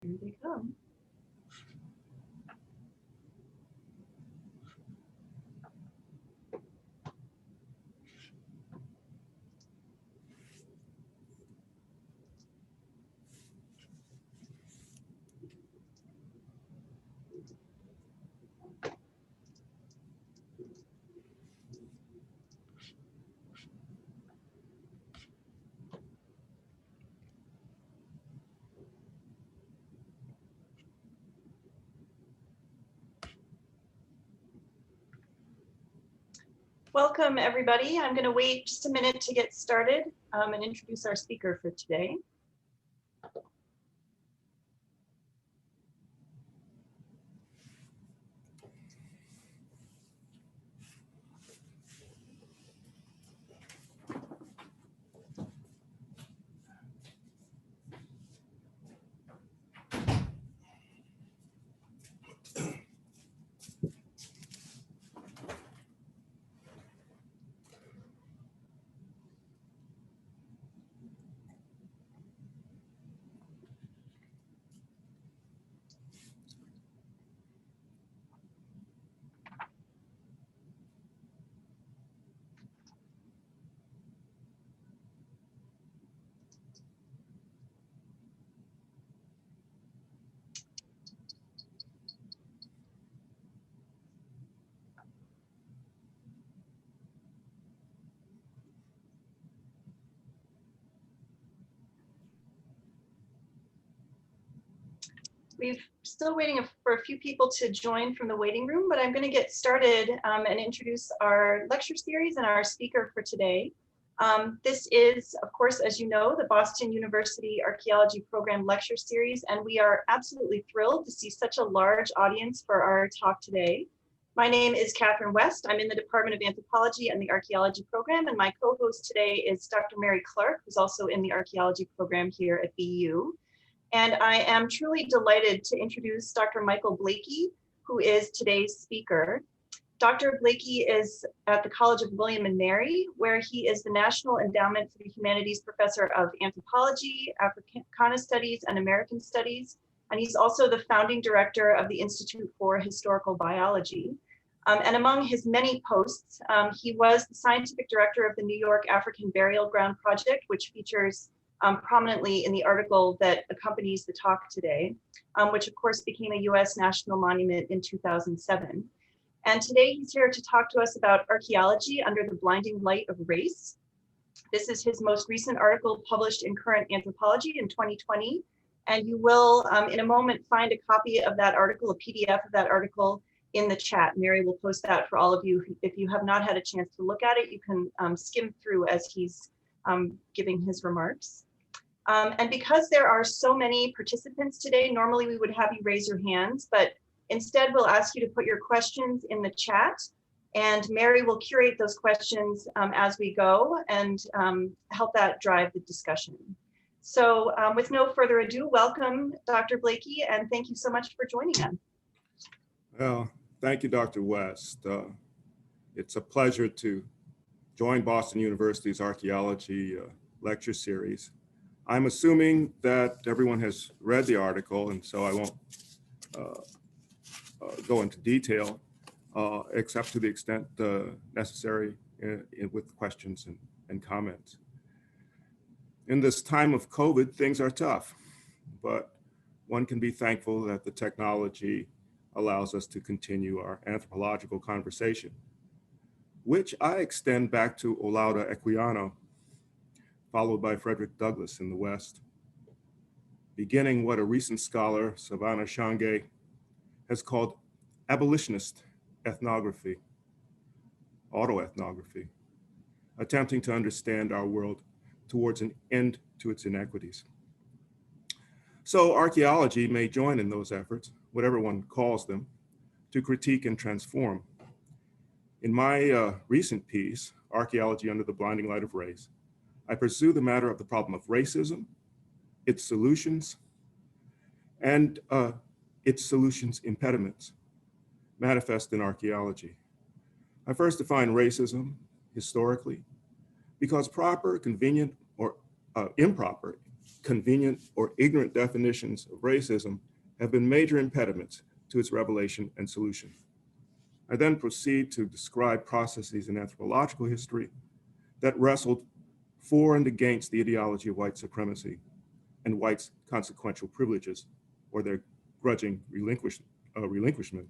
Here they come. Welcome, everybody. I'm going to wait just a minute to get started and introduce our speaker for today. We're still waiting for a few people to join from the waiting room, but I'm going to get started and introduce our lecture series and our speaker for today. This is, of course, as you know, the Boston University Archaeology Program lecture series, and we are absolutely thrilled to see such a large audience for our talk today. My name is Catherine West. I'm in the Department of Anthropology and the Archaeology Program, and my co-host today is Dr. Mary Clark, who's also in the Archaeology Program here at BU. And I am truly delighted to introduce Dr. Michael Blakey, who is today's speaker. Dr. Blakey is at the College of William and Mary, where he is the National Endowment for the Humanities Professor of Anthropology, Africana Studies, and American Studies. And he's also the founding director of the Institute for Historical Biology. And among his many posts, he was the scientific director of the New York African Burial Ground Project, which features prominently in the article that accompanies the talk today, which of course became a US national monument in 2007. And today he's here to talk to us about archaeology under the blinding light of race. This is his most recent article published in Current Anthropology in 2020. And you will, in a moment, find a copy of that article, a PDF of that article in the chat. Mary will post that for all of you. If you have not had a chance to look at it, you can skim through as he's giving his remarks. And because there are so many participants today, normally we would have you raise your hands, but instead we'll ask you to put your questions in the chat, and Mary will curate those questions as we go and help that drive the discussion. So with no further ado, welcome Dr. Blakey, and thank you so much for joining us. Well, thank you, Dr. West. It's a pleasure to join Boston University's archaeology lecture series. I'm assuming that everyone has read the article, and so I won't go into detail, except to the extent necessary with questions and comments. In this time of COVID, things are tough, but one can be thankful that the technology allows us to continue our anthropological conversation, which I extend back to Olaudah Equiano, followed by Frederick Douglass in the West, beginning what a recent scholar, Savannah Shange, has called abolitionist ethnography, autoethnography, attempting to understand our world towards an end to its inequities. So archaeology may join in those efforts, whatever one calls them, to critique and transform. In my recent piece, Archaeology Under the Blinding Light of Race, I pursue the matter of the problem of racism, its solutions, and its solutions impediments manifest in archaeology. I first define racism historically because proper, convenient, or improper convenient or ignorant definitions of racism have been major impediments to its revelation and solution. I then proceed to describe processes in anthropological history that wrestled for and against the ideology of white supremacy and whites' consequential privileges or their grudging relinquishment.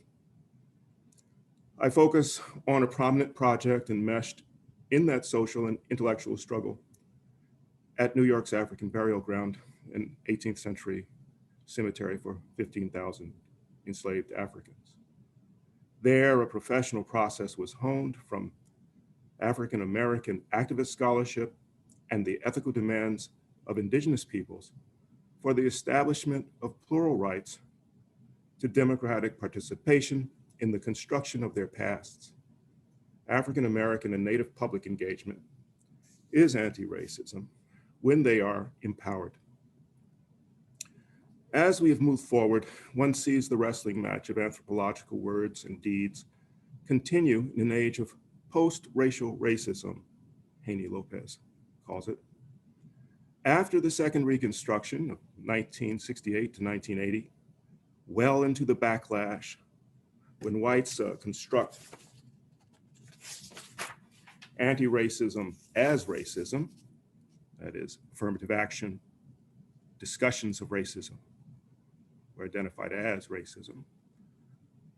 I focus on a prominent project enmeshed in that social and intellectual struggle at New York's African burial ground, an 18th century cemetery for 15,000 enslaved Africans. There, a professional process was honed from African American activist scholarship and the ethical demands of indigenous peoples for the establishment of plural rights to democratic participation in the construction of their pasts. African American and Native public engagement is anti-racism when they are empowered. As we have moved forward, one sees the wrestling match of anthropological words and deeds continue in an age of post-racial racism, Haney Lopez calls it. After the Second Reconstruction of 1968 to 1980, well into the backlash, when whites construct anti-racism as racism, that is, affirmative action, discussions of racism were identified as racism,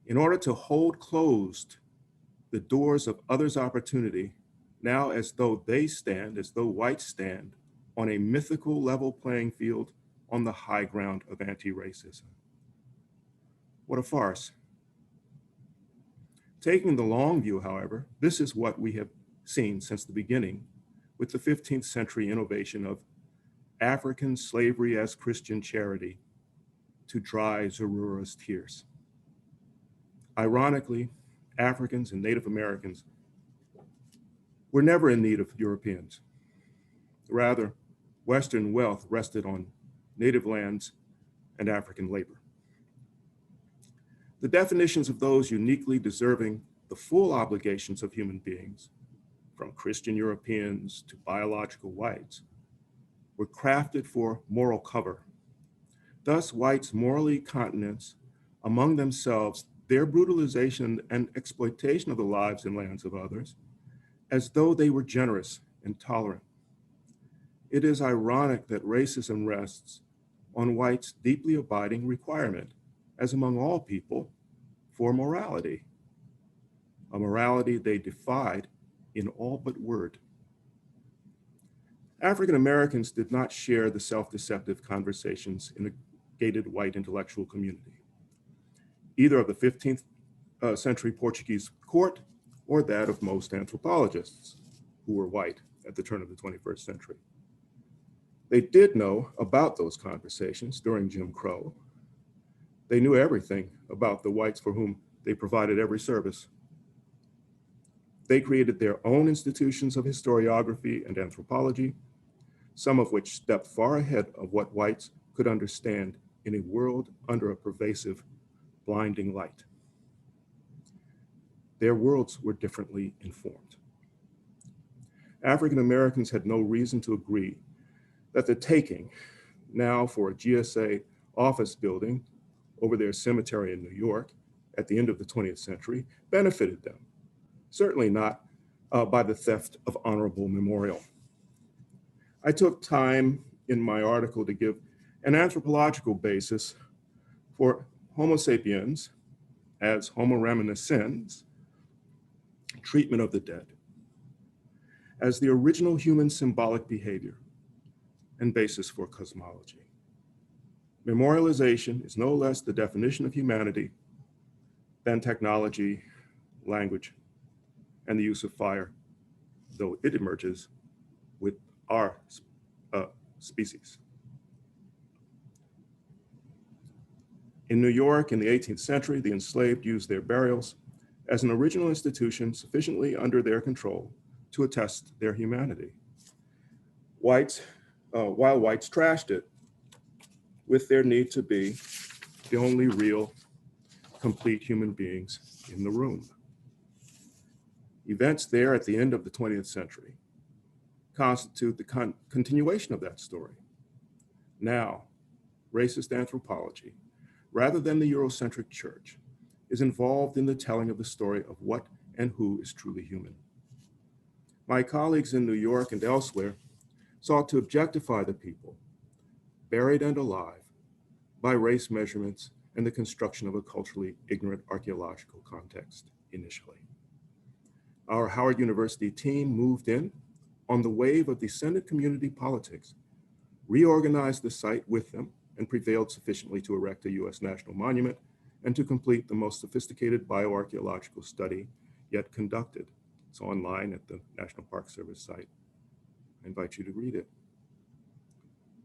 in order to hold closed the doors of others' opportunity, now as though whites stand on a mythical level playing field on the high ground of anti-racism. What a farce. Taking the long view, however, this is what we have seen since the beginning with the 15th century innovation of African slavery as Christian charity to dry Zarura's tears. Ironically, Africans and Native Americans were never in need of Europeans. Rather, Western wealth rested on native lands and African labor. The definitions of those uniquely deserving the full obligations of human beings, from Christian Europeans to biological whites, were crafted for moral cover. Thus, whites morally continence among themselves their brutalization and exploitation of the lives and lands of others, as though they were generous and tolerant. It is ironic that racism rests on whites' deeply abiding requirement, as among all people, for morality, a morality they defied in all but word. African Americans did not share the self-deceptive conversations in a gated white intellectual community, either of the 15th century Portuguese court or that of most anthropologists who were white at the turn of the 21st century. They did know about those conversations during Jim Crow. They knew everything about the whites for whom they provided every service. They created their own institutions of historiography and anthropology, some of which stepped far ahead of what whites could understand in a world under a pervasive, blinding light. Their worlds were differently informed. African Americans had no reason to agree that the taking, now for a GSA office building over their cemetery in New York at the end of the 20th century, benefited them, certainly not by the theft of honorable memorial. I took time in my article to give an anthropological basis for Homo sapiens as Homo reminiscens, treatment of the dead, as the original human symbolic behavior and basis for cosmology. Memorialization is no less the definition of humanity than technology, language, and the use of fire, though it emerges with our species. In New York in the 18th century, the enslaved used their burials as an original institution sufficiently under their control to attest their humanity. While whites trashed it with their need to be the only real, complete human beings in the room. Events there at the end of the 20th century constitute the continuation of that story. Now, racist anthropology, rather than the Eurocentric church, is involved in the telling of the story of what and who is truly human. My colleagues in New York and elsewhere sought to objectify the people, buried and alive, by race measurements and the construction of a culturally ignorant archaeological context initially. Our Howard University team moved in on the wave of descendant community politics, reorganized the site with them, and prevailed sufficiently to erect a US national monument and to complete the most sophisticated bioarchaeological study yet conducted. It's online at the National Park Service site. I invite you to read it.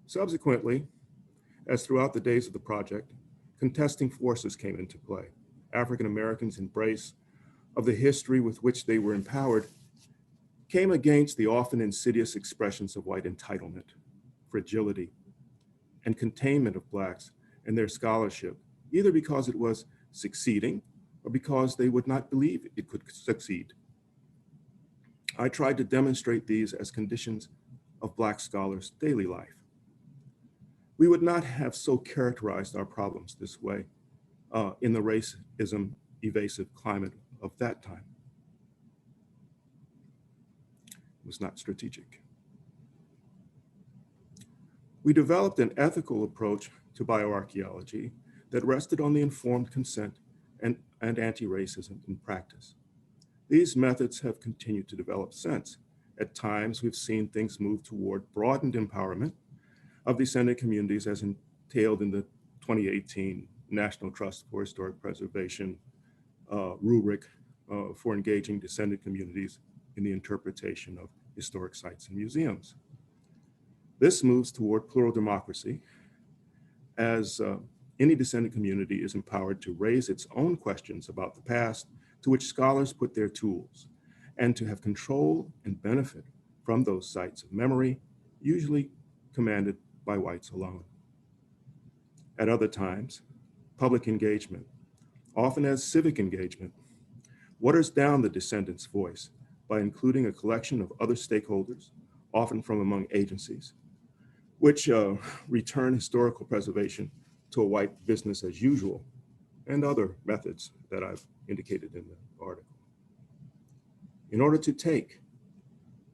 Subsequently, as throughout the days of the project, contesting forces came into play. African Americans' embrace of the history with which they were empowered came against the often insidious expressions of white entitlement, fragility, and containment of Blacks and their scholarship, either because it was succeeding or because they would not believe it could succeed. I tried to demonstrate these as conditions of Black scholars' daily life. We would not have so characterized our problems this way in the racism evasive climate of that time. It was not strategic. We developed an ethical approach to bioarchaeology that rested on the informed consent and anti-racism in practice. These methods have continued to develop since. At times, we've seen things move toward broadened empowerment of descendant communities as entailed in the 2018 National Trust for Historic Preservation rubric for engaging descendant communities in the interpretation of historic sites and museums. This moves toward plural democracy as any descendant community is empowered to raise its own questions about the past to which scholars put their tools and to have control and benefit from those sites of memory, usually commanded by whites alone. At other times, public engagement, often as civic engagement, waters down the descendant's voice by including a collection of other stakeholders, often from among agencies, which return historical preservation to a white business as usual, and other methods that I've indicated in the article. In order to take,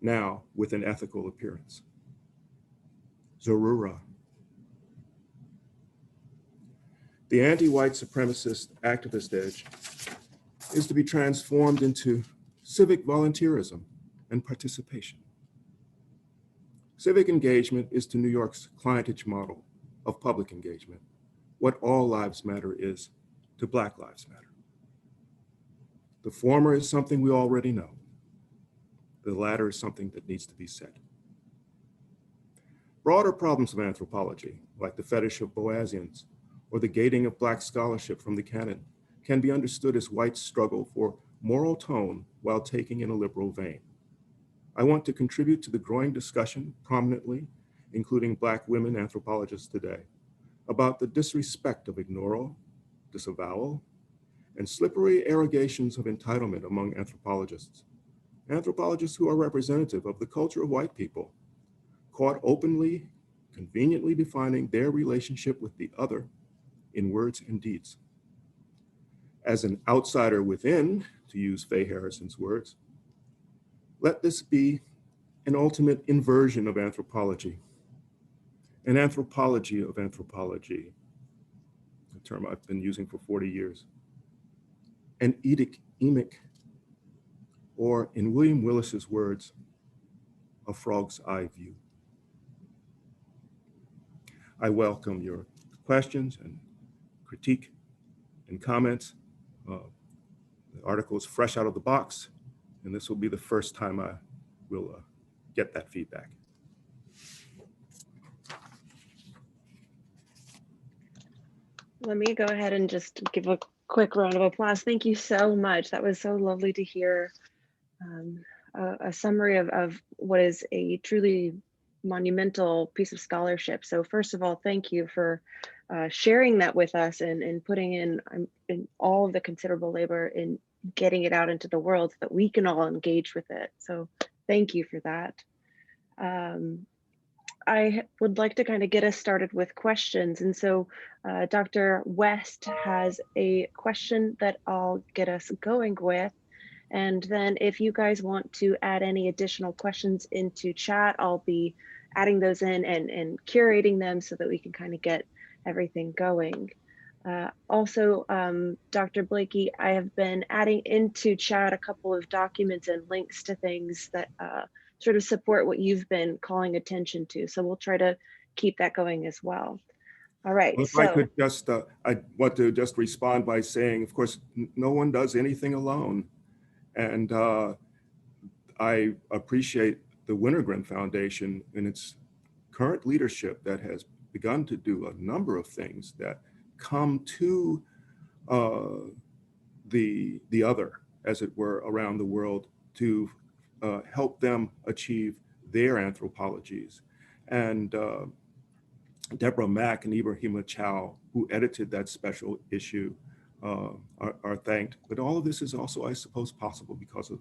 now with an ethical appearance. Zorura. The anti-white supremacist activist edge is to be transformed into civic volunteerism and participation. Civic engagement is to New York's clientage model of public engagement what all lives matter is to Black Lives Matter. The former is something we already know. The latter is something that needs to be said. Broader problems of anthropology, like the fetish of Boasians or the gating of Black scholarship from the canon, can be understood as whites' struggle for moral tone while taking in a liberal vein. I want to contribute to the growing discussion prominently, including Black women anthropologists today, about the disrespect of ignoral, disavowal, and slippery arrogations of entitlement among anthropologists. Anthropologists who are representative of the culture of white people, caught openly, conveniently defining their relationship with the other in words and deeds. As an outsider within, to use Faye Harrison's words, let this be an ultimate inversion of anthropology, an anthropology of anthropology, a term I've been using for 40 years, an emic, or in William Willis's words, a frog's eye view. I welcome your questions and critique and comments. The article is fresh out of the box, and this will be the first time I will get that feedback. Let me go ahead and just give a quick round of applause. Thank you so much. That was so lovely to hear a summary of what is a truly monumental piece of scholarship. So first of all, thank you for sharing that with us and putting in all of the considerable labor in getting it out into the world so that we can all engage with it. So thank you for that. I would like to kind of get us started with questions. And so Dr. West has a question that I'll get us going with. And then if you guys want to add any additional questions into chat, I'll be adding those in and curating them so that we can kind of get everything going. Also, Dr. Blakey, I have been adding into chat a couple of documents and links to things that sort of support what you've been calling attention to. So we'll try to keep that going as well. All right. If I could just, I want to just respond by saying, of course, no one does anything alone. And I appreciate the Wintergren Foundation and its current leadership that has begun to do a number of things that come to the other, as it were, around the world to help them achieve their anthropologies. And Deborah Mack and Ibrahima Chow, who edited that special issue, are thanked. But all of this is also, I suppose, possible because of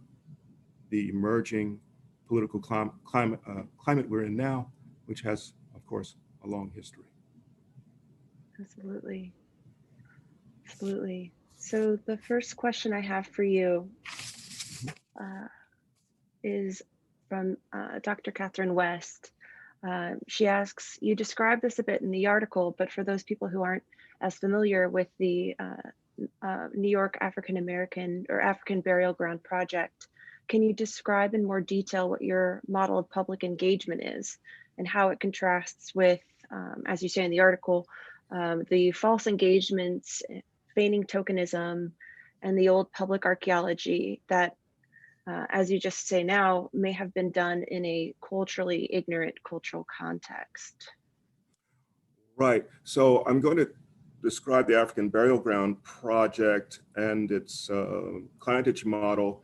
the emerging political climate we're in now, which has, of course, a long history. Absolutely. Absolutely. So the first question I have for you is from Dr. Catherine West. She asks, you described this a bit in the article, but for those people who aren't as familiar with the New York African American or African Burial Ground Project, can you describe in more detail what your model of public engagement is and how it contrasts with, as you say in the article, the false engagements, feigning tokenism, and the old public archaeology that, as you just say now, may have been done in a culturally ignorant cultural context? Right. So I'm going to describe the African Burial Ground Project and its clientage model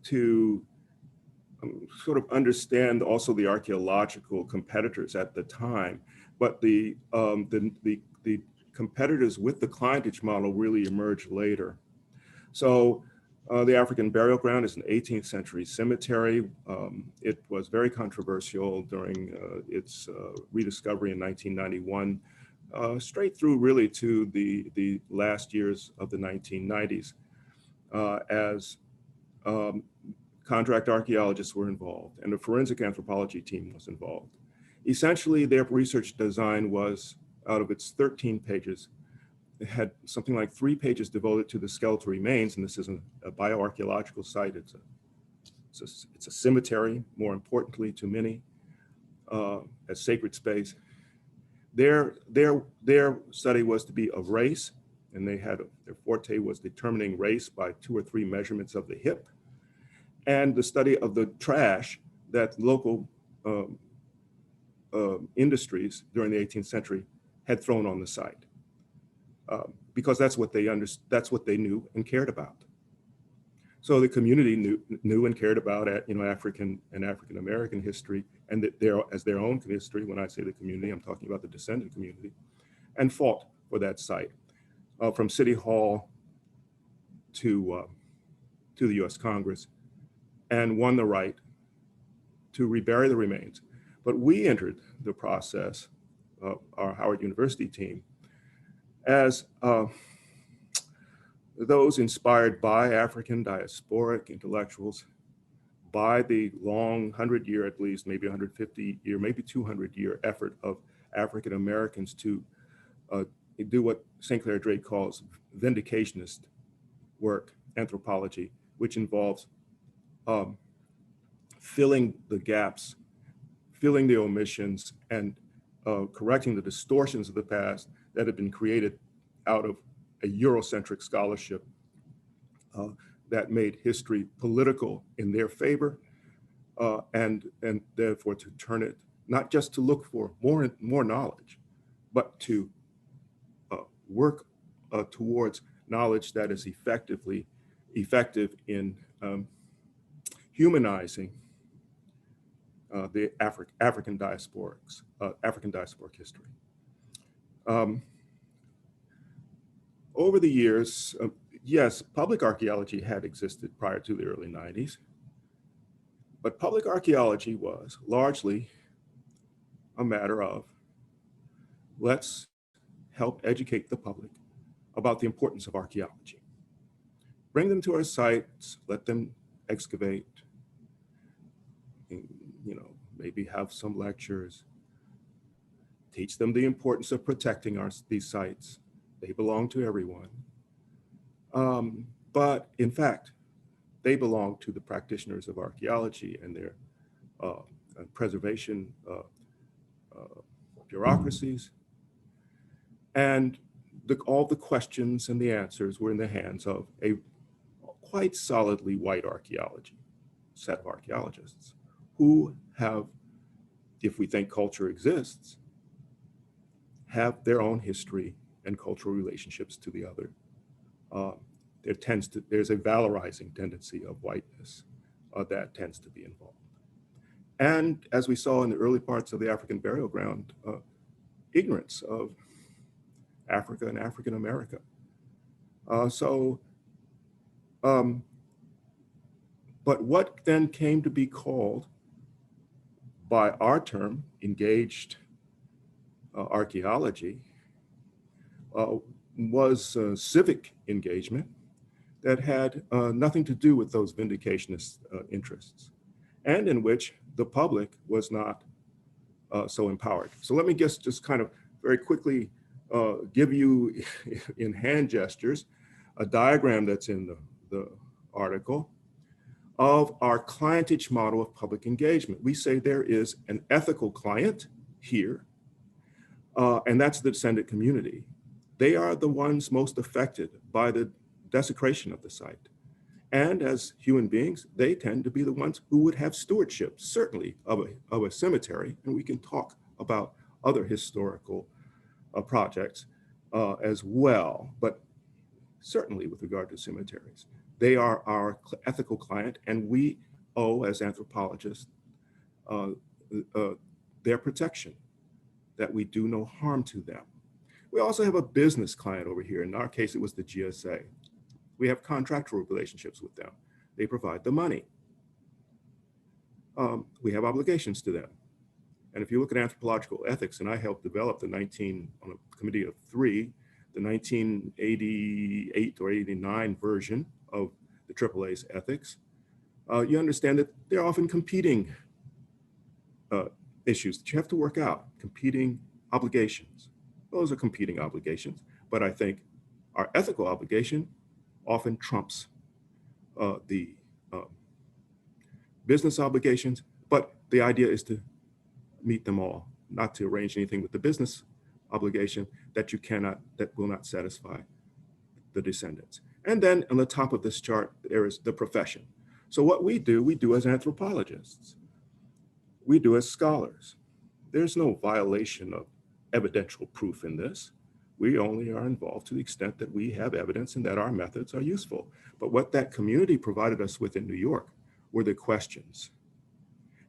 to sort of understand also the archaeological competitors at the time. But the competitors with the clientage model really emerged later. So the African Burial Ground is an 18th century cemetery. It was very controversial during its rediscovery in 1991, straight through really to the last years of the 1990s, as contract archaeologists were involved and a forensic anthropology team was involved. Essentially, their research design was, out of its 13 pages, it had something like 3 pages devoted to the skeletal remains, and this is a bioarchaeological site. It's a cemetery, more importantly to many, a sacred space. Their study was to be of race, and their forte was determining race by 2 or 3 measurements of the hip, and the study of the trash that local industries during the 18th century had thrown on the site. Because that's what they knew and cared about. So the community knew and cared about African and African American history, and as their own history. When I say the community, I'm talking about the descendant community, and fought for that site, from City Hall to the U.S. Congress, and won the right to rebury the remains. But we entered the process, our Howard University team, as those inspired by African diasporic intellectuals, by the long 100-year, at least, maybe 150-year, maybe 200-year effort of African Americans to do what St. Clair Drake calls vindicationist work, anthropology, which involves filling the gaps, filling the omissions, and correcting the distortions of the past that have been created out of a Eurocentric scholarship that made history political in their favor, and therefore to turn it, not just to look for more knowledge, but to work towards knowledge that is effective in humanizing the African diasporic history. Over the years, yes, public archaeology had existed prior to the early 90s, But public archaeology was largely a matter of let's help educate the public about the importance of archaeology. Bring them to our sites, let them excavate, maybe have some lectures, teach them the importance of protecting these sites. They belong to everyone. But in fact, they belong to the practitioners of archaeology and their preservation bureaucracies. And all the questions and the answers were in the hands of a quite solidly white set of archaeologists who have, if we think culture exists, have their own history and cultural relationships to the other. There's a valorizing tendency of whiteness that tends to be involved. And as we saw in the early parts of the African burial ground, ignorance of Africa and African America. But what then came to be called by our term, engaged archaeology, was civic engagement that had nothing to do with those vindicationist interests, and in which the public was not so empowered. So let me just kind of very quickly give you in hand gestures a diagram that's in the article of our clientage model of public engagement. We say there is an ethical client here, and that's the descendant community. They are the ones most affected by the desecration of the site. And as human beings, they tend to be the ones who would have stewardship, certainly of a cemetery, and we can talk about other historical projects as well, but certainly with regard to cemeteries. They are our ethical client, and we owe, as anthropologists, their protection, that we do no harm to them. We also have a business client over here. In our case, it was the GSA. We have contractual relationships with them. They provide the money. We have obligations to them. And if you look at anthropological ethics, and I helped develop on a committee of 3, the 1988 or 89 version of the AAA's ethics, you understand that they're often competing issues that you have to work out, competing obligations. Those are competing obligations, but I think our ethical obligation often trumps the business obligations, but the idea is to meet them all, not to arrange anything with the business obligation that will not satisfy the descendants. And then on the top of this chart, there is the profession. So what we do as anthropologists. We do as scholars. There's no violation of evidential proof in this. We only are involved to the extent that we have evidence and that our methods are useful. But what that community provided us with in New York were the questions.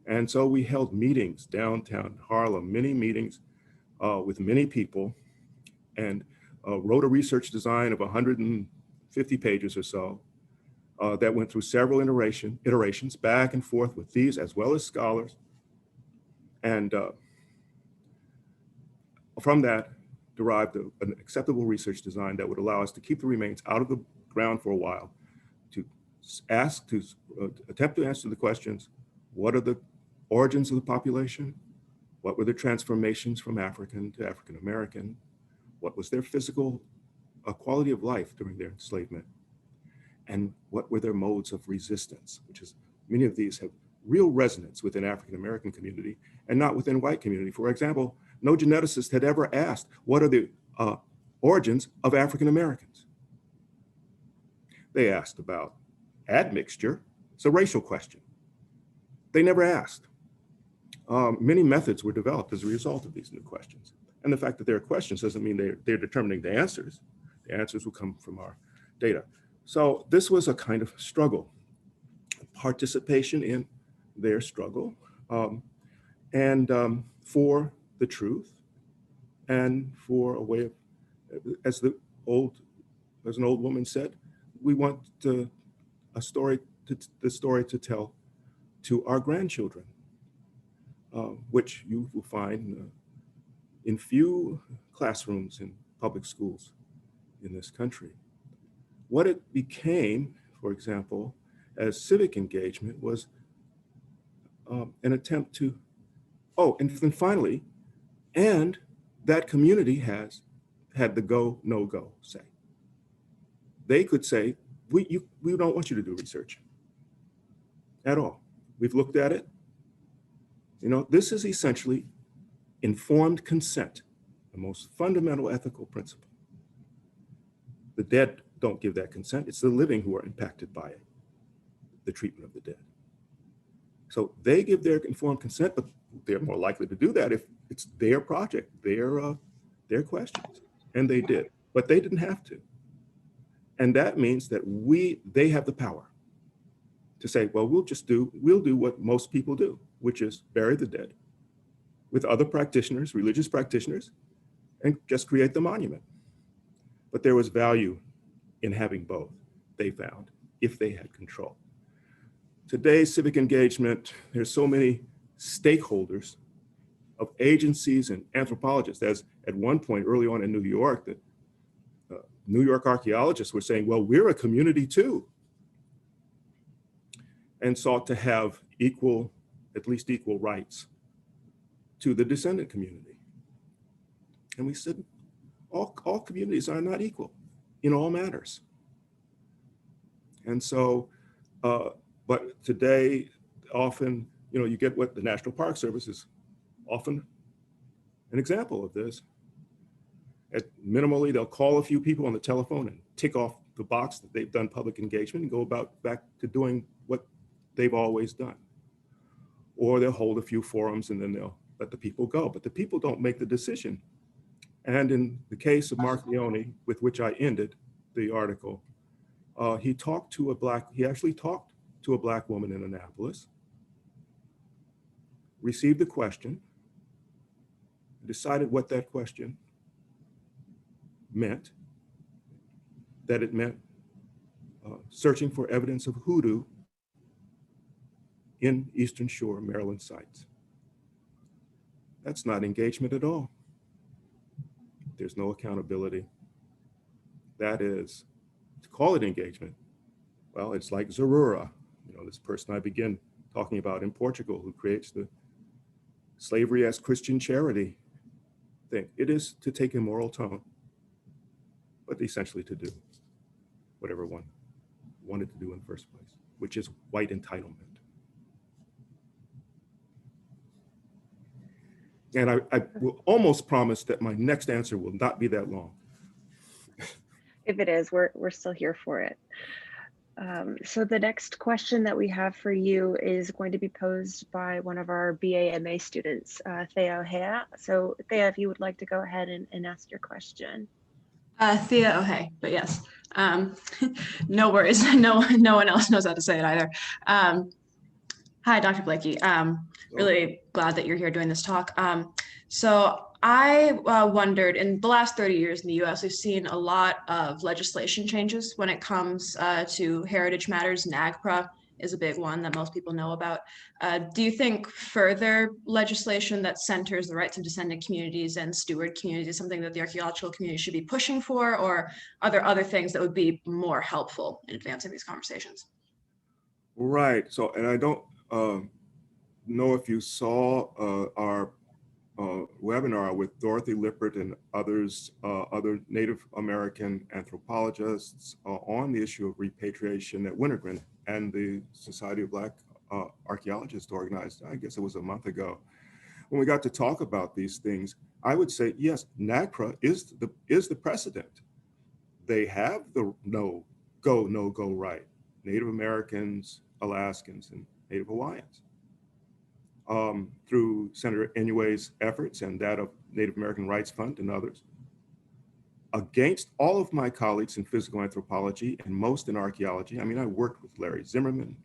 And so we held meetings downtown Harlem, many meetings with many people, and wrote a research design of 150 pages or so that went through several iterations back and forth with these as well as scholars. And from that derived an acceptable research design that would allow us to keep the remains out of the ground for a while, to attempt to answer the questions: what are the origins of the population? What were the transformations from African to African American? What was their physical quality of life during their enslavement? And what were their modes of resistance, which is, many of these have real resonance within African American community and not within white community. For example, no geneticist had ever asked, what are the origins of African Americans? They asked about admixture. It's a racial question. They never asked. Many methods were developed as a result of these new questions. And the fact that there are questions doesn't mean they're determining the answers. The answers will come from our data. So this was a kind of struggle, participation in their struggle, and for the truth, and for a way of, as an old woman said, we want the story to tell to our grandchildren, which you will find in few classrooms in public schools in this country. What it became, for example, as civic engagement was an attempt to, oh, and then finally, and that community has had the go, no go say. They could say, we don't want you to do research at all. We've looked at it. You know, this is essentially informed consent, the most fundamental ethical principle. The dead don't give that consent. It's the living who are impacted by it, the treatment of the dead. So they give their informed consent, but they're more likely to do that if it's their project, their questions, and they did, but they didn't have to. And that means that they have the power to say, well, we'll do what most people do, which is bury the dead with other practitioners, religious practitioners, and just create the monument. But there was value in having both, they found, if they had control. Today's civic engagement, there's so many stakeholders of agencies and anthropologists, as at one point early on in New York, that New York archaeologists were saying, well, we're a community too, and sought to have at least equal rights to the descendant community. And we said, all communities are not equal in all matters. And so, but today, often, you get what the National Park Service is often an example of this. Minimally, they'll call a few people on the telephone and tick off the box that they've done public engagement and go back to doing what they've always done. Or they'll hold a few forums and then they'll let the people go, but the people don't make the decision. And in the case of Mark Leone, with which I ended the article, he actually talked to a Black woman in Annapolis, received the question, decided what that question meant, that it meant searching for evidence of hoodoo in Eastern Shore, Maryland sites. That's not engagement at all. There's no accountability. That is, to call it engagement, well, it's like Zarura, this person I began talking about in Portugal, who creates the slavery as Christian charity thing. It is to take a moral tone, but essentially to do whatever one wanted to do in the first place, which is white entitlement. And I will almost promise that my next answer will not be that long. If it is, we're still here for it. So the next question that we have for you is going to be posed by one of our BA/MA students, Thea O'Hea. So Thea, if you would like to go ahead and ask your question. Thea O'Hea, but yes, no worries. No one else knows how to say it either. Hi, Dr. Blakey. Really glad that you're here doing this talk. So I wondered, in the last 30 years in the US, we've seen a lot of legislation changes when it comes to heritage matters. NAGPRA is a big one that most people know about. Do you think further legislation that centers the rights of descendant communities and steward communities is something that the archaeological community should be pushing for, or are there other things that would be more helpful in advancing these conversations? Right, so, and I don't know if you saw our webinar with Dorothy Lippert and others, other Native American anthropologists on the issue of repatriation at Wintergreen, and the Society of Black Archaeologists organized, I guess it was a month ago. When we got to talk about these things, I would say, yes, NAGPRA is the precedent. They have the no go right. Native Americans, Alaskans, and Native Hawaiians. Through Senator Inouye's efforts and that of Native American Rights Fund and others. Against all of my colleagues in physical anthropology and most in archaeology, I mean, I worked with Larry Zimmerman,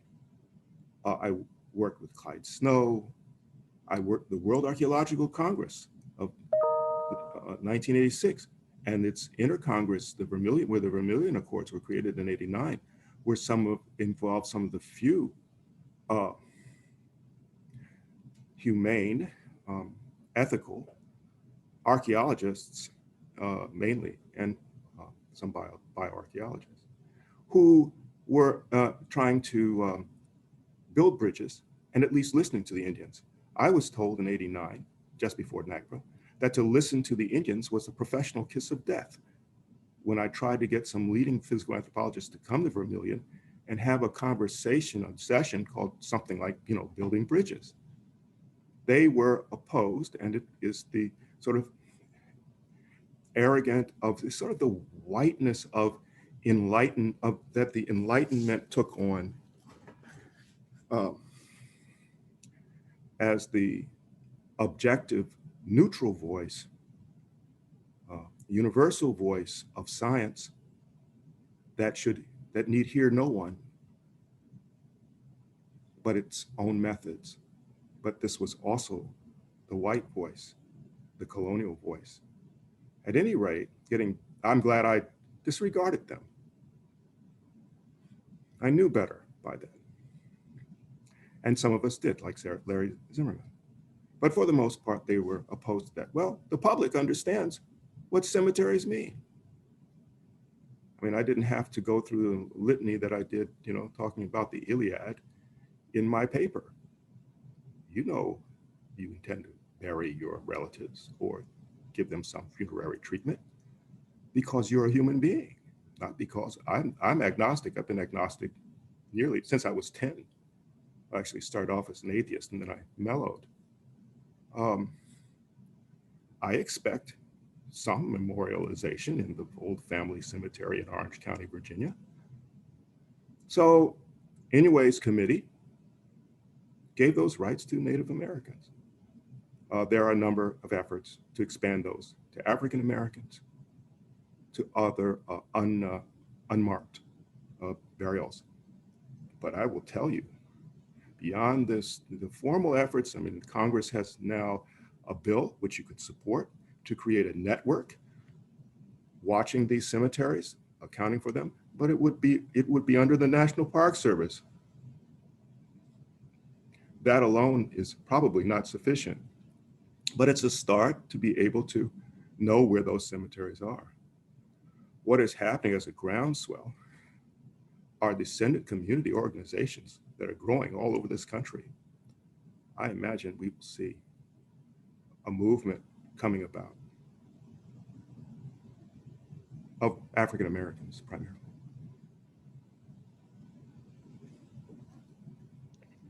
I worked with Clyde Snow, I worked the World Archaeological Congress of 1986, and its inter-Congress, where the Vermilion Accords were created in '89, were involved some of the few humane, ethical archaeologists, mainly, and some bioarchaeologists, who were trying to build bridges and at least listening to the Indians. I was told in '89, just before NAGPRA, that to listen to the Indians was a professional kiss of death. When I tried to get some leading physical anthropologists to come to Vermilion and have a conversation, a session called something like, building bridges, they were opposed, and it is the sort of arrogant of sort of the whiteness of that the Enlightenment took on as the objective, neutral voice, universal voice of science that need hear no one but its own methods. But this was also the white voice, the colonial voice. At any rate, I'm glad I disregarded them. I knew better by then. And some of us did, like Larry Zimmerman. But for the most part, they were opposed to that. Well, the public understands what cemeteries mean. I mean, I didn't have to go through the litany that I did, talking about the Iliad in my paper. You intend to bury your relatives or give them some funerary treatment because you're a human being, not because I'm agnostic. I've been agnostic nearly since I was 10. I actually started off as an atheist and then I mellowed. I expect some memorialization in the old family cemetery in Orange County, Virginia. So Anyways Committee gave those rights to Native Americans. There are a number of efforts to expand those to African Americans, to other unmarked burials. But I will tell you, beyond this, the formal efforts, I mean, Congress has now a bill which you could support to create a network watching these cemeteries, accounting for them, but it would be under the National Park Service. That alone is probably not sufficient, but it's a start to be able to know where those cemeteries are. What is happening as a groundswell are descendant community organizations that are growing all over this country. I imagine we will see a movement coming about of African Americans primarily.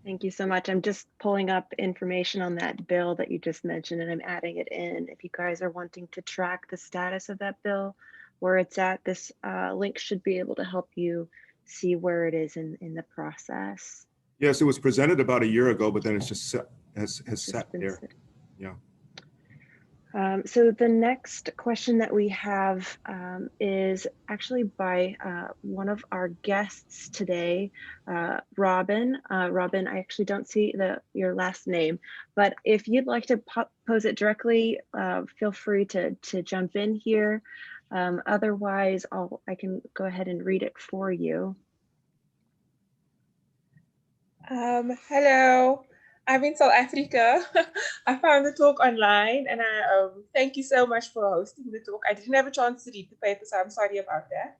Thank you so much. I'm just pulling up information on that bill that you just mentioned, and I'm adding it in. If you guys are wanting to track the status of that bill, where it's at, this link should be able to help you see where it is in the process. Yes, it was presented about a year ago, but then it's just has sat there. Yeah. So the next question that we have is actually by one of our guests today, Robin. Robin, I actually don't see your last name, but if you'd like to pose it directly, feel free to jump in here. Otherwise, I can go ahead and read it for you. Hello. I'm in South Africa. I found the talk online and I thank you so much for hosting the talk. I didn't have a chance to read the paper, so I'm sorry about that.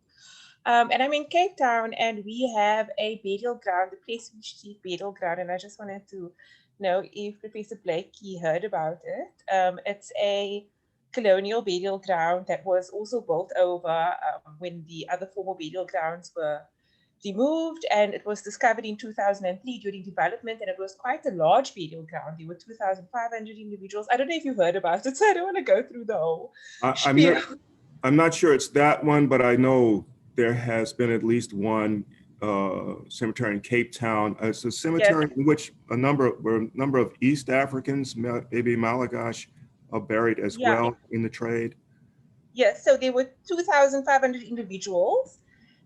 And I'm in Cape Town and we have a burial ground, the Plessie Street burial ground, and I just wanted to know if Professor Blakey heard about it. It's a colonial burial ground that was also built over when the other former burial grounds were removed, and it was discovered in 2003 during development, and it was quite a large burial ground. There were 2,500 individuals. I don't know if you've heard about it, so I don't want to go through the whole spiel. I'm not sure it's that one, but I know there has been at least one cemetery in Cape Town. It's a cemetery in which a number of East Africans, maybe Malagash, are buried as well in the trade. Yes, so there were 2,500 individuals.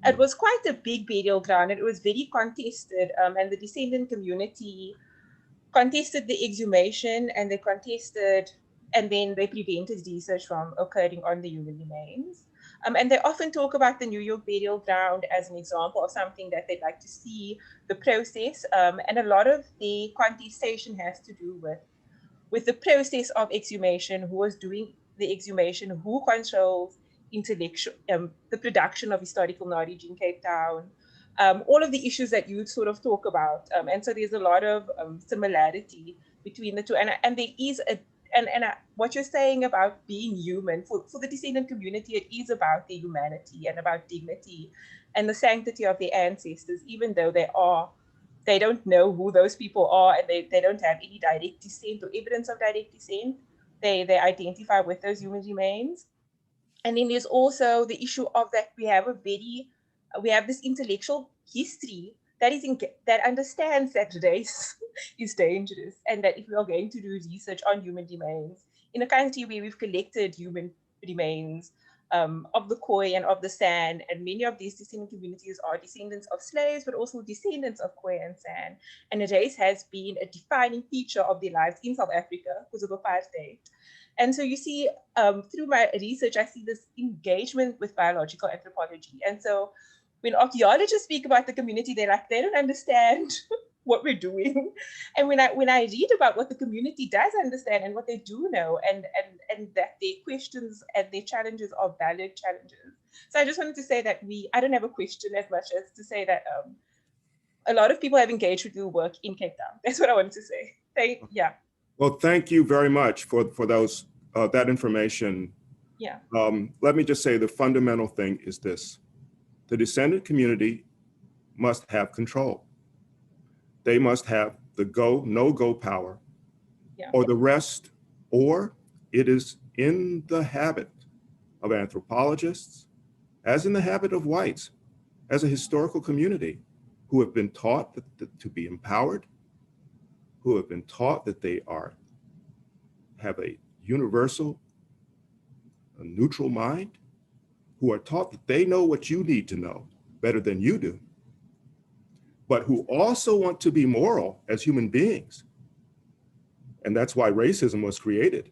It was quite a big burial ground, and it was very contested, and the descendant community contested the exhumation, and then they prevented research from occurring on the human remains. And they often talk about the New York burial ground as an example of something that they'd like to see, the process, and a lot of the contestation has to do with with the process of exhumation, who was doing the exhumation, who controls intellectual, the production of historical knowledge in Cape Town, all of the issues that you sort of talk about. And so there's a lot of similarity between the two. And there is what you're saying about being human, for the descendant community, it is about their humanity and about dignity and the sanctity of their ancestors, even though they don't know who those people are, and they don't have any direct descent or evidence of direct descent. They identify with those human remains. And then there's also the issue of that we have this intellectual history that understands that race is dangerous, and that if we are going to do research on human remains in a country where we've collected human remains of the Khoi and of the San, and many of these descendant communities are descendants of slaves, but also descendants of Khoi and San, and race has been a defining feature of their lives in South Africa because of apartheid. And so you see, through my research, I see this engagement with biological anthropology. And so when archaeologists speak about the community, they don't understand what we're doing. And when I read about what the community does understand and what they do know, and that their questions and their challenges are valid challenges. So I just wanted to say that I don't have a question as much as to say that a lot of people have engaged with your work in Cape Town. That's what I wanted to say. Yeah. Well, thank you very much for those that information. Yeah. Let me just say the fundamental thing is this: the descendant community must have control. They must have the no-go power, or the rest, or it is in the habit of anthropologists, as in the habit of whites, as a historical community, who have been taught to be empowered, who have been taught that they have a universal, a neutral mind, who are taught that they know what you need to know better than you do, but who also want to be moral as human beings. And that's why racism was created,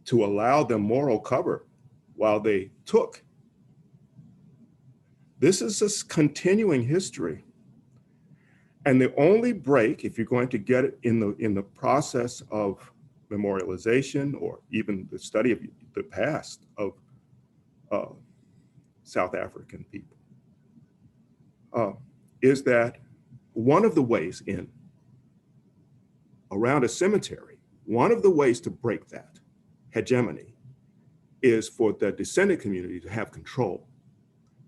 to allow them moral cover while they took. This is a continuing history. And the only break, if you're going to get it in the process of memorialization, or even the study of the past of South African people, is that one of the ways around a cemetery, one of the ways to break that hegemony is for the descendant community to have control,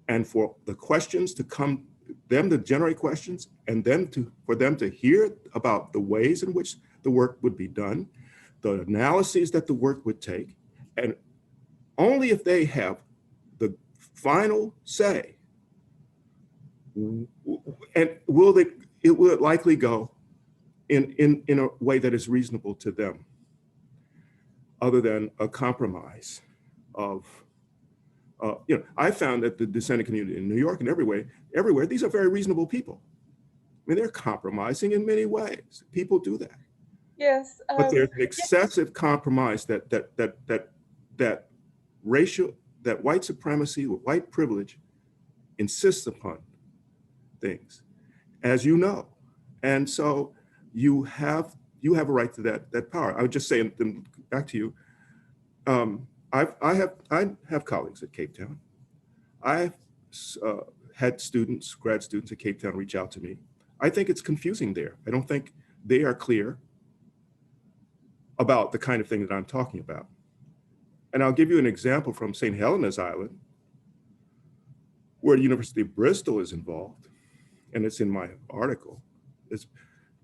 and for the questions to come, them to generate questions, and then for them to hear about the ways in which the work would be done, the analyses that the work would take, and only if they have the final say, and it will likely go in a way that is reasonable to them, other than a compromise of, I found that the descendant community in New York and everywhere, these are very reasonable people. I mean, they're compromising in many ways. People do that. Yes. But there's an excessive compromise that white supremacy or white privilege insists upon things, as you know. And so you have a right to that power. I would just say, and back to you, I have colleagues at Cape Town. I've had grad students at Cape Town reach out to me. I think it's confusing there. I don't think they are clear about the kind of thing that I'm talking about. And I'll give you an example from St. Helena's Island, where the University of Bristol is involved, and it's in my article. It's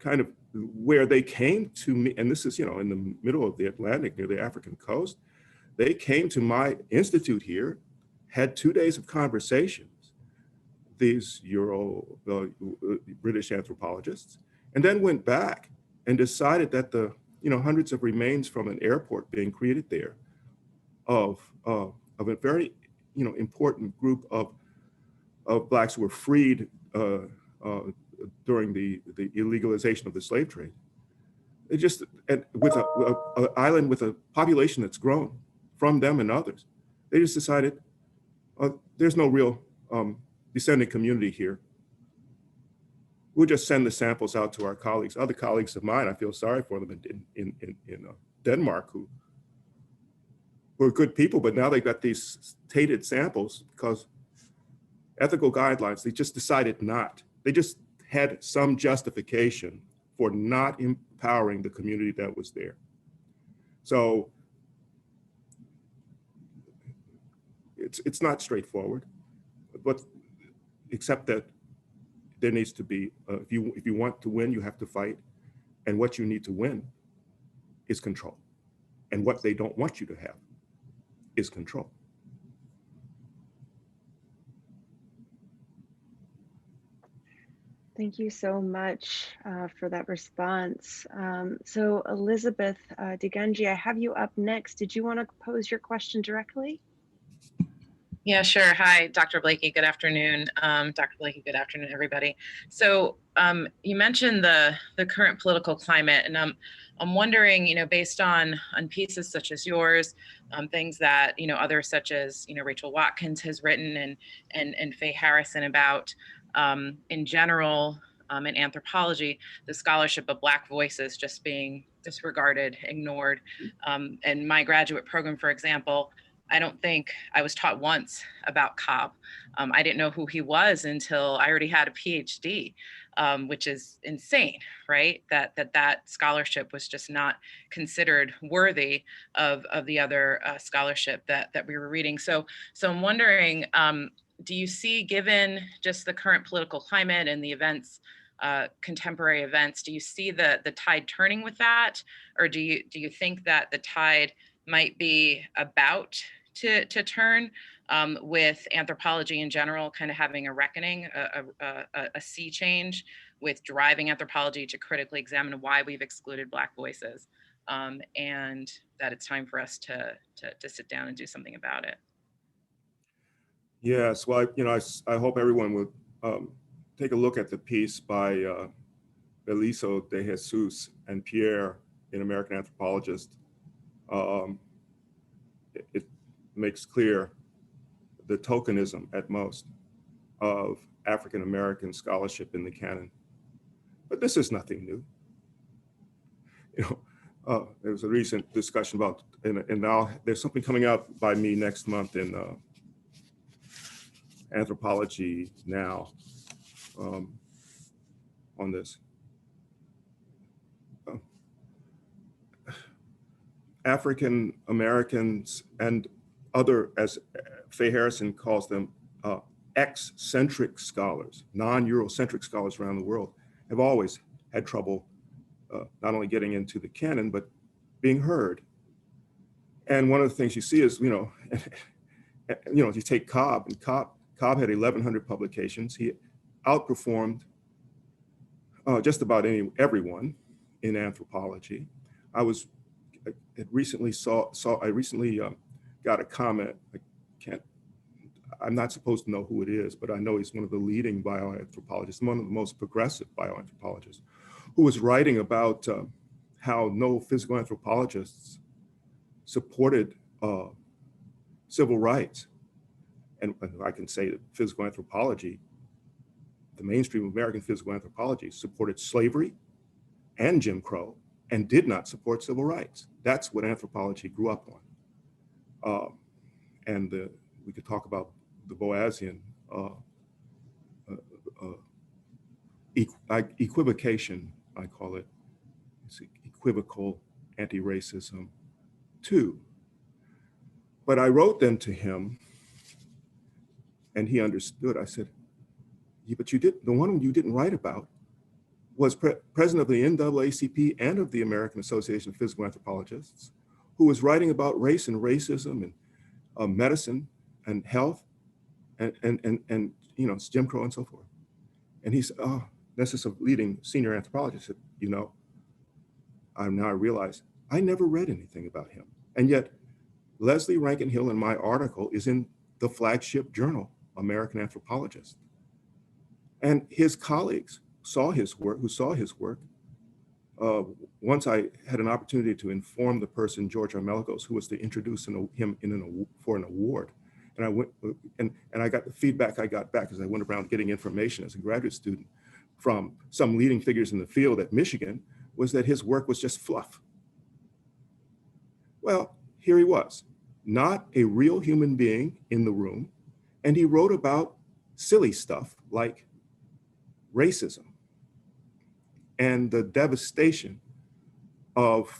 kind of where they came to me, and this is, in the middle of the Atlantic, near the African coast. They came to my institute here, had 2 days of conversations, these British anthropologists, and then went back and decided that the hundreds of remains from an airport being created there of a very important group of Blacks who were freed during the illegalization of the slave trade. It just, with an island with a population that's grown from them and others, they just decided there's no real descendant community here. we'll just send the samples out to our colleagues. Other colleagues of mine, I feel sorry for them in Denmark, who were good people, but now they've got these tainted samples because ethical guidelines, they just decided not. They just had some justification for not empowering the community that was there. So it's not straightforward, but except that there needs to be, if you want to win, you have to fight. And what you need to win is control. And what they don't want you to have is control. Thank you so much for that response. So Elizabeth Digunji, I have you up next. Did you want to pose your question directly? Yeah, sure. Hi, Dr. Blakey. Good afternoon. Dr. Blakey, good afternoon, everybody. So you mentioned the current political climate, and I'm wondering, based on pieces such as yours, things that others such as Rachel Watkins has written and Faye Harrison about, in general, in anthropology, the scholarship of Black voices just being disregarded, ignored. In my graduate program, for example, I don't think I was taught once about Cobb. I didn't know who he was until I already had a PhD, which is insane, right? That scholarship was just not considered worthy of the other scholarship that we were reading. So I'm wondering, do you see, given just the current political climate and the events, contemporary events, do you see the tide turning with that? Or do you think that the tide might be about to turn, with anthropology in general kind of having a reckoning, a sea change, with driving anthropology to critically examine why we've excluded Black voices, and that it's time for us to sit down and do something about it? Yes, well, I hope everyone would take a look at the piece by Beliso de Jesus and Pierre in American Anthropologist. It makes clear the tokenism at most of African American scholarship in the canon. But this is nothing new. There was a recent discussion about, and now there's something coming out by me next month in Anthropology Now on this. African Americans and other, as Faye Harrison calls them, eccentric scholars, non-Eurocentric scholars around the world, have always had trouble not only getting into the canon, but being heard. And one of the things you see is, you take Cobb, and Cobb had 1,100 publications. He outperformed just about everyone in anthropology. I recently got a comment. I'm not supposed to know who it is, but I know he's one of the leading bioanthropologists, one of the most progressive bioanthropologists, who was writing about how no physical anthropologists supported civil rights. And I can say that physical anthropology, the mainstream of American physical anthropology, supported slavery and Jim Crow and did not support civil rights. That's what anthropology grew up on. We could talk about the Boasian equivocation, I call it. It's equivocal anti-racism too. But I wrote them to him and he understood. I said, yeah, but the one you didn't write about was president of the NAACP and of the American Association of Physical Anthropologists, who was writing about race and racism and medicine and health and Jim Crow and so forth. And he said, oh, this is a leading senior anthropologist. I said, I realize I never read anything about him. And yet Leslie Rankin Hill in my article is in the flagship journal, American Anthropologist. And his colleagues saw his work. Once I had an opportunity to inform the person, George Armelikos, who was to introduce him for an award. And I got the feedback I got back as I went around getting information as a graduate student from some leading figures in the field at Michigan was that his work was just fluff. Well, here he was, not a real human being in the room, and he wrote about silly stuff like racism and the devastation of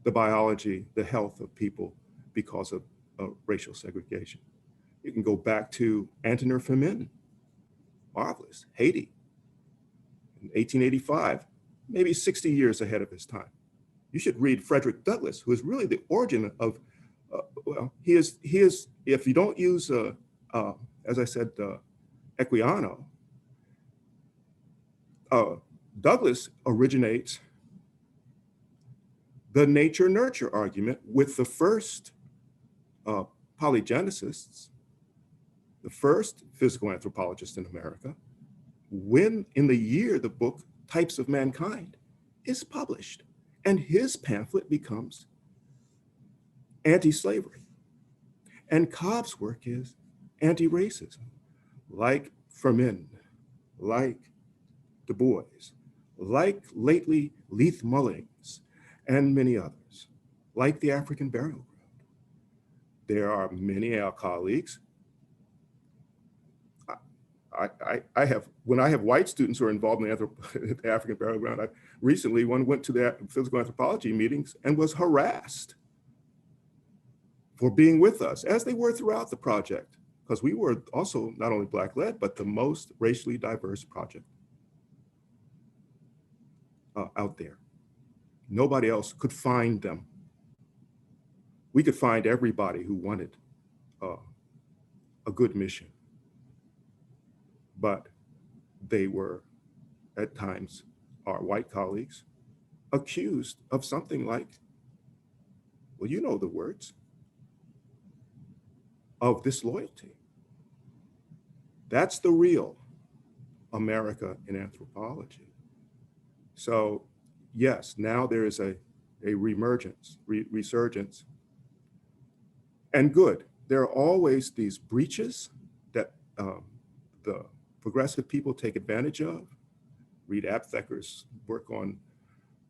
the biology, the health of people because of racial segregation. You can go back to Antonin Femin, marvelous, Haiti, in 1885, maybe 60 years ahead of his time. You should read Frederick Douglass, who is really the origin of, well, he is, if you don't use, as I said, Equiano, Douglass originates the nature-nurture argument with the first polygenicists, the first physical anthropologist in America, when in the year the book Types of Mankind is published, and his pamphlet becomes anti-slavery. And Cobb's work is anti-racism, like Firmin, like Du Bois, like lately Leith Mullings, and many others, like the African burial ground. There are many of our colleagues. When I have white students who are involved in the African burial ground, recently one went to the physical anthropology meetings and was harassed for being with us, as they were throughout the project, because we were also not only Black-led, but the most racially diverse project out there. Nobody else could find them. We could find everybody who wanted a good mission, but they were, at times, our white colleagues, accused of something like, well, you know the words, of disloyalty. That's the real America in anthropology. So yes, now there is a resurgence, and good. There are always these breaches that the progressive people take advantage of. Read Apthecker's work on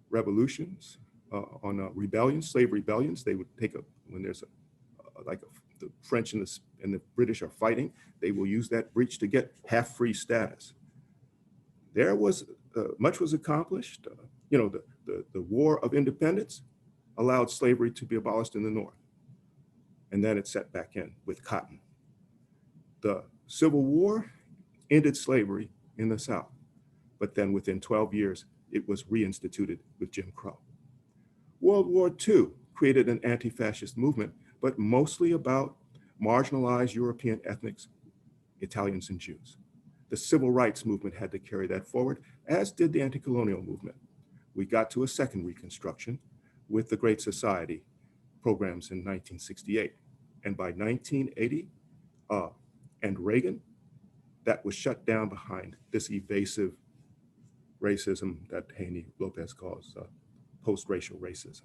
revolutions, on rebellions, slave rebellions. They would take when there's the French and the British are fighting, they will use that breach to get half-free status. There was, much was accomplished. The War of Independence allowed slavery to be abolished in the North. And then it set back in with cotton. The Civil War ended slavery in the South, but then within 12 years, it was reinstituted with Jim Crow. World War II created an anti-fascist movement, but mostly about marginalized European ethnics, Italians and Jews. The civil rights movement had to carry that forward, as did the anti-colonial movement. We got to a second Reconstruction with the Great Society programs in 1968. And by 1980, and Reagan, that was shut down behind this evasive racism that Haney Lopez calls post-racial racism.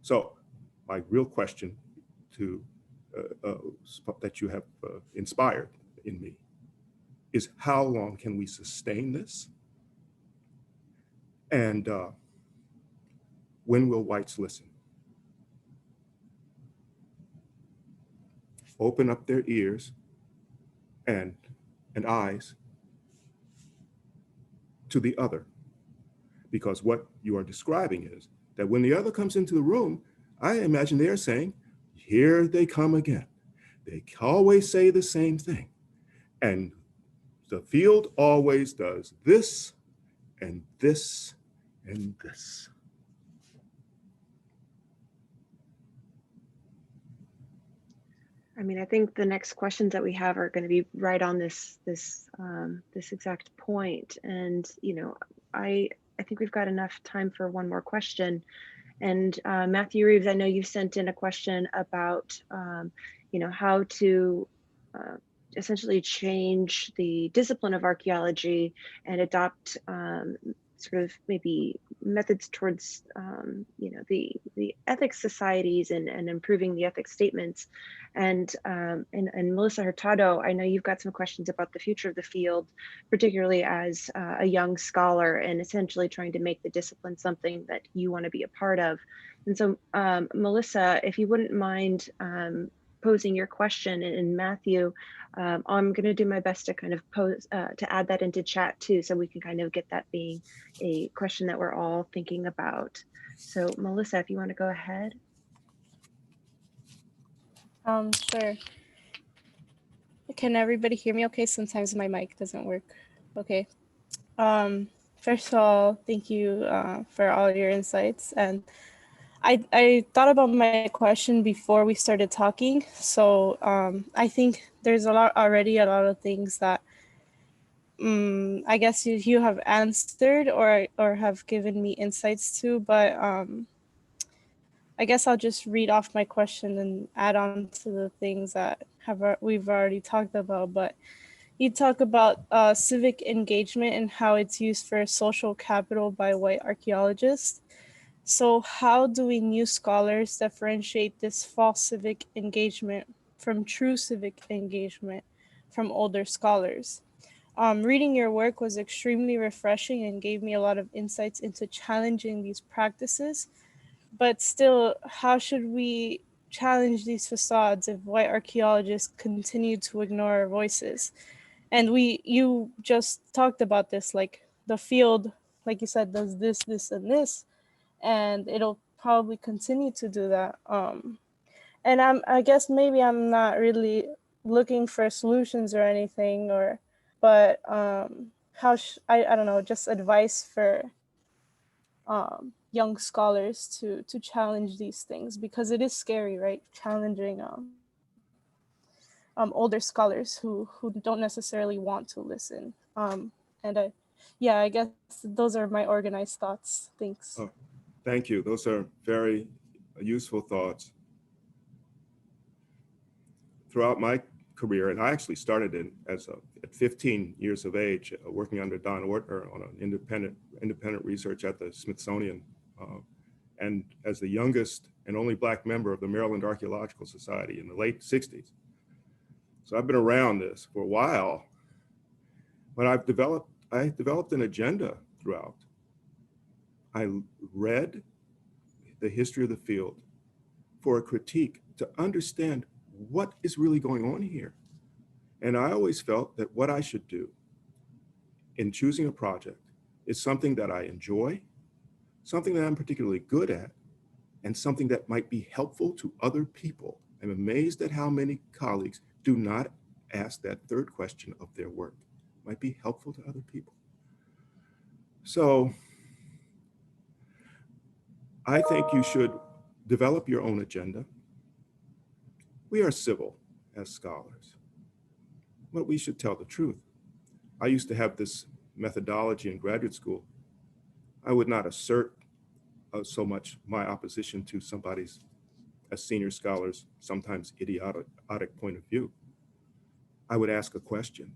So my real question that you have inspired in me is, how long can we sustain this? And when will whites listen? Open up their ears and eyes to the other. Because what you are describing is that when the other comes into the room, I imagine they're saying, here they come again. They always say the same thing. And the field always does this and this and this. I mean, I think the next questions that we have are going to be right on this exact point. And, I think we've got enough time for one more question. And Matthew Reeves, I know you sent in a question about, how to essentially change the discipline of archaeology and adopt sort of maybe methods towards the ethics societies and improving the ethics statements. And Melissa Hurtado, I know you've got some questions about the future of the field, particularly as a young scholar and essentially trying to make the discipline something that you want to be a part of. And so Melissa, if you wouldn't mind posing your question, and Matthew, I'm going to do my best to kind of pose, to add that into chat too, so we can kind of get that being a question that we're all thinking about. So Melissa, if you want to go ahead. Sure. Can everybody hear me okay? Sometimes my mic doesn't work. Okay. First of all, thank you for all your insights. And I thought about my question before we started talking. So I think there's already a lot of things that I guess you have answered or have given me insights to, but I guess I'll just read off my question and add on to the things that we've already talked about. But you talk about civic engagement and how it's used for social capital by white archaeologists. So how do we new scholars differentiate this false civic engagement from true civic engagement from older scholars? Reading your work was extremely refreshing and gave me a lot of insights into challenging these practices. But still, how should we challenge these facades if white archaeologists continue to ignore our voices? And you just talked about this, like the field, like you said, does this, this, and this, and it'll probably continue to do that. And I guess maybe I'm not really looking for solutions or anything, but I don't know, just advice for young scholars to challenge these things, because it is scary, right? Challenging older scholars who don't necessarily want to listen. I guess those are my organized thoughts. Thanks. Oh, thank you. Those are very useful thoughts. Throughout my career, and I actually started at 15 years of age, working under Don Ortner on an independent research at the Smithsonian, and as the youngest and only Black member of the Maryland Archaeological Society in the late 60s. So I've been around this for a while, but I developed an agenda throughout. I read the history of the field for a critique to understand what is really going on here. And I always felt that what I should do in choosing a project is something that I enjoy, something that I'm particularly good at, and something that might be helpful to other people. I'm amazed at how many colleagues do not ask that third question of their work. Might be helpful to other people. So I think you should develop your own agenda. We are civil as scholars, but we should tell the truth. I used to have this methodology in graduate school. I would not assert so much my opposition to somebody's, as senior scholars, sometimes idiotic point of view. I would ask a question.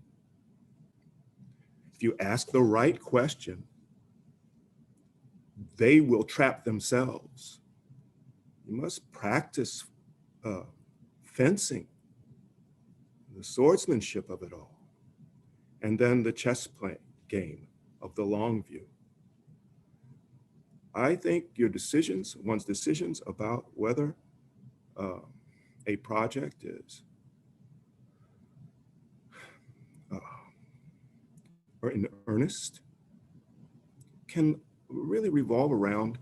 If you ask the right question, they will trap themselves. You must practice fencing, the swordsmanship of it all, and then the chess game of the long view. I think one's decisions about whether a project is or in earnest can really revolve around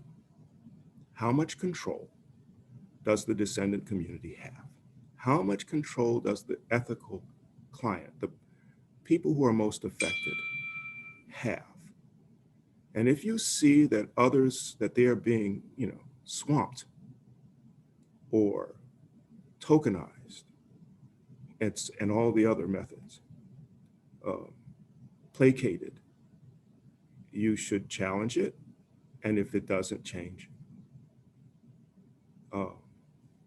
how much control does the descendant community have? How much control does the ethical client, the people who are most affected, have? And if you see that that they are being, swamped or tokenized, and all the other methods, placated, you should challenge it. And if it doesn't change,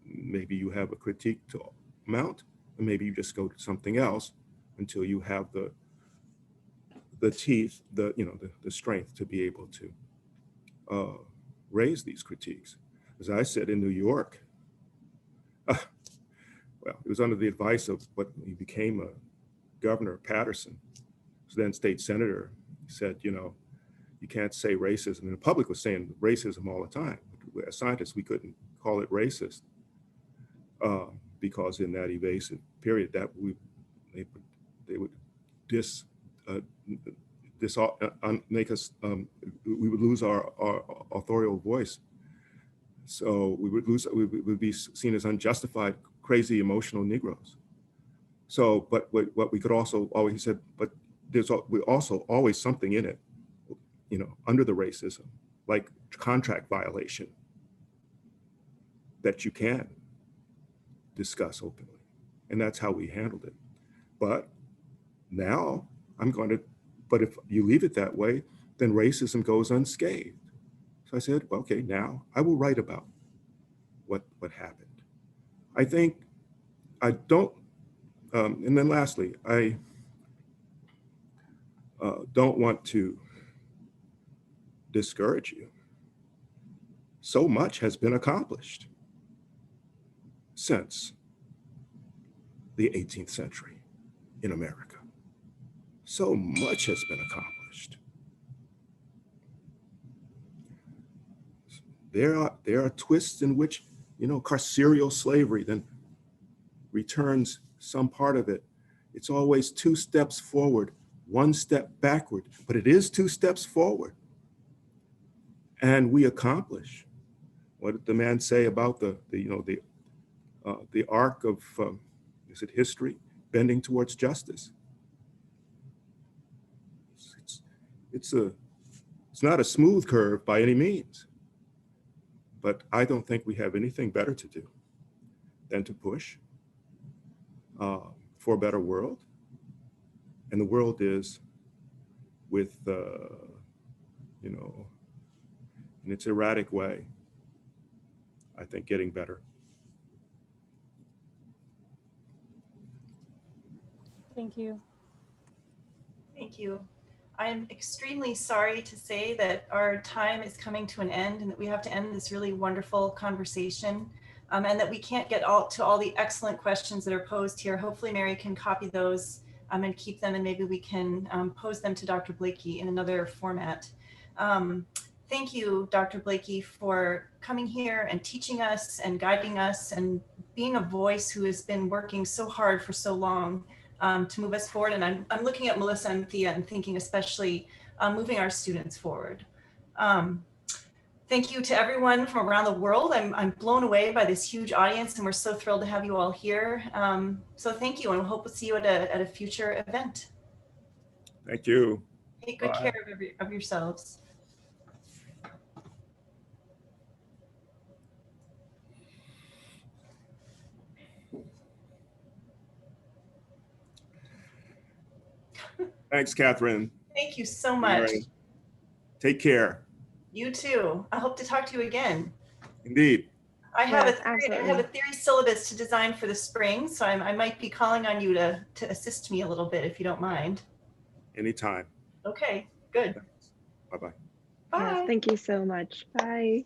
maybe you have a critique to mount, and maybe you just go to something else until you have the teeth, the strength to be able to raise these critiques. As I said in New York, well, it was under the advice of what he became a Governor Patterson, then state senator. He said, you can't say racism. And the public was saying racism all the time. As scientists, we couldn't call it racist because in that evasive period that they would make us, we would lose our authorial voice. So we would be seen as unjustified, crazy, emotional Negroes. So, but what we could also always, he said, but there's also always something in it, under the racism, like contract violation, that you can discuss openly. And that's how we handled it. But now but if you leave it that way, then racism goes unscathed. So I said, well, okay, now I will write about what happened. I think I don't, and then lastly, I don't want to discourage you. So much has been accomplished since the 18th century in America. So much has been accomplished. There are twists in which, carceral slavery then returns some part of it. It's always 2 steps forward, 1 step backward, but it is 2 steps forward. And we accomplish. What did the man say about the arc of, is it history, bending towards justice? It's not a smooth curve by any means, but I don't think we have anything better to do than to push for a better world. And the world is with, in its erratic way, I think getting better. Thank you. Thank you. I'm extremely sorry to say that our time is coming to an end and that we have to end this really wonderful conversation, and that we can't get to all the excellent questions that are posed here. Hopefully Mary can copy those and keep them, and maybe we can pose them to Dr. Blakey in another format. Thank you, Dr. Blakey, for coming here and teaching us and guiding us and being a voice who has been working so hard for so long to move us forward. And I'm looking at Melissa and Thea and thinking especially moving our students forward. Thank you to everyone from around the world. I'm blown away by this huge audience and we're so thrilled to have you all here. So thank you, and we hope we'll see you at a future event. Thank you. Take good Bye. care of yourselves. Thanks, Catherine. Thank you so much. Mary. Take care. You too. I hope to talk to you again. Indeed. I have Yes, I have a theory syllabus to design for the spring, so I might be calling on you to assist me a little bit if you don't mind. Anytime. Okay, good. Bye-bye. Bye. Yes, thank you so much. Bye.